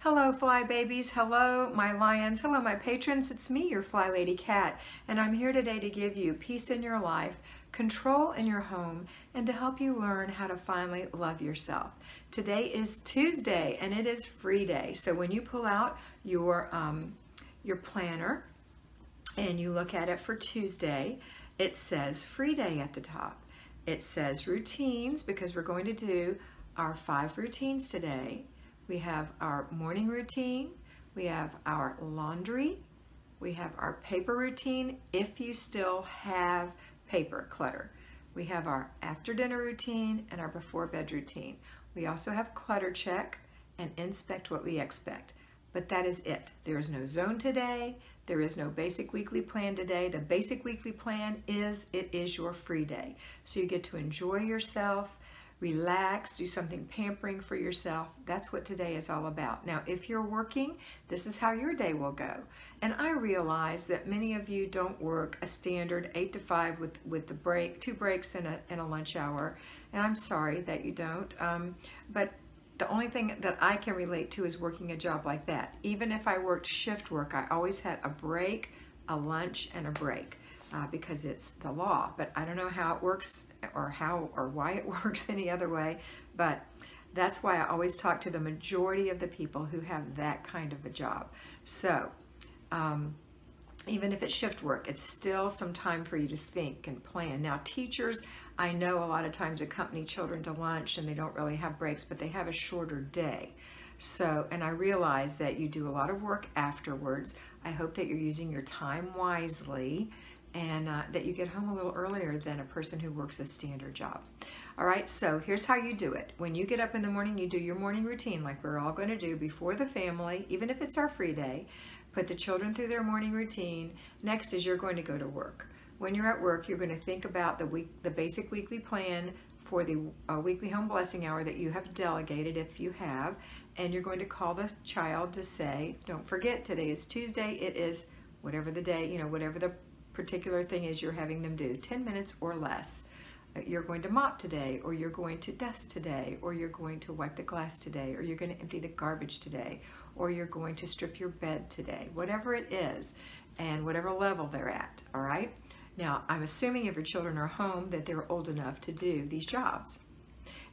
Hello, fly babies. Hello, my lions. Hello, my patrons. It's me, your FlyLady Kat, and I'm here today to give you peace in your life, control in your home, and to help you learn how to finally love yourself. Today is Tuesday, and it is free day. So when you pull out your planner and you look at it for Tuesday, it says free day at the top. It says routines because we're going to do our 5 routines today. We have our morning routine, we have our laundry, we have our paper routine if you still have paper clutter. We have our after dinner routine and our before bed routine. We also have clutter check and inspect what we expect. But that is it. There is no zone today. There is no basic weekly plan today. The basic weekly plan is, it is your free day. So you get to enjoy yourself, relax, do something pampering for yourself. That's what today is all about. Now, if you're working, this is how your day will go. And I realize that many of you don't work a standard 8 to 5 with the break, 2 breaks and a lunch hour. And I'm sorry that you don't. But the only thing that I can relate to is working a job like that. Even if I worked shift work, I always had a break, a lunch, and a break. Because it's the law, but I don't know how it works or how or why it works any other way, but that's why I always talk to the majority of the people who have that kind of a job. So even if it's shift work, it's still some time for you to think and plan. Now teachers, I know a lot of times accompany children to lunch and they don't really have breaks, but they have a shorter day. So, and I realize that you do a lot of work afterwards. I hope that you're using your time wisely and that you get home a little earlier than a person who works a standard job. All right, so here's how you do it. When you get up in the morning, you do your morning routine like we're all going to do before the family, even if it's our free day. Put the children through their morning routine. Next is you're going to go to work. When you're at work, you're going to think about the basic weekly plan for the weekly home blessing hour that you have delegated if you have, and you're going to call the child to say, don't forget, today is Tuesday, it is whatever the day, whatever the particular thing is you're having them do, 10 minutes or less. You're going to mop today, or you're going to dust today, or you're going to wipe the glass today, or you're going to empty the garbage today, or you're going to strip your bed today, whatever it is, and whatever level they're at, all right? Now, I'm assuming if your children are home that they're old enough to do these jobs.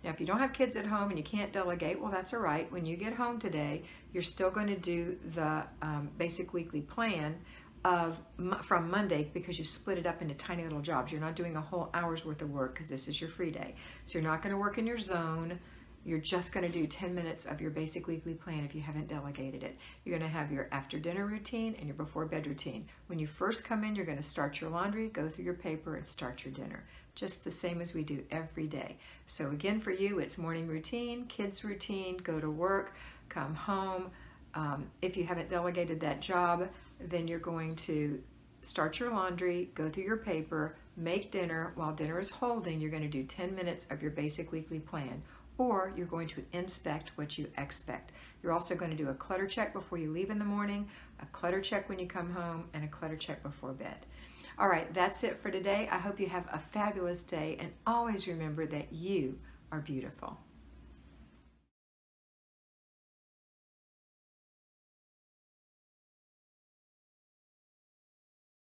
Now, if you don't have kids at home and you can't delegate, well, that's all right. When you get home today, you're still going to do the basic weekly plan from Monday because you split it up into tiny little jobs. You're not doing a whole hour's worth of work because this is your free day. So you're not going to work in your zone. You're just going to do 10 minutes of your basic weekly plan if you haven't delegated it. You're going to have your after dinner routine and your before bed routine. When you first come in, you're going to start your laundry, go through your paper, and start your dinner. Just the same as we do every day. So again, for you, it's morning routine, kids routine, go to work, come home. If you haven't delegated that job, then you're going to start your laundry, go through your paper, make dinner. While dinner is holding, you're going to do 10 minutes of your basic weekly plan, or you're going to inspect what you expect. You're also going to do a clutter check before you leave in the morning, a clutter check when you come home, and a clutter check before bed. All right, that's it for today. I hope you have a fabulous day, and always remember that you are beautiful.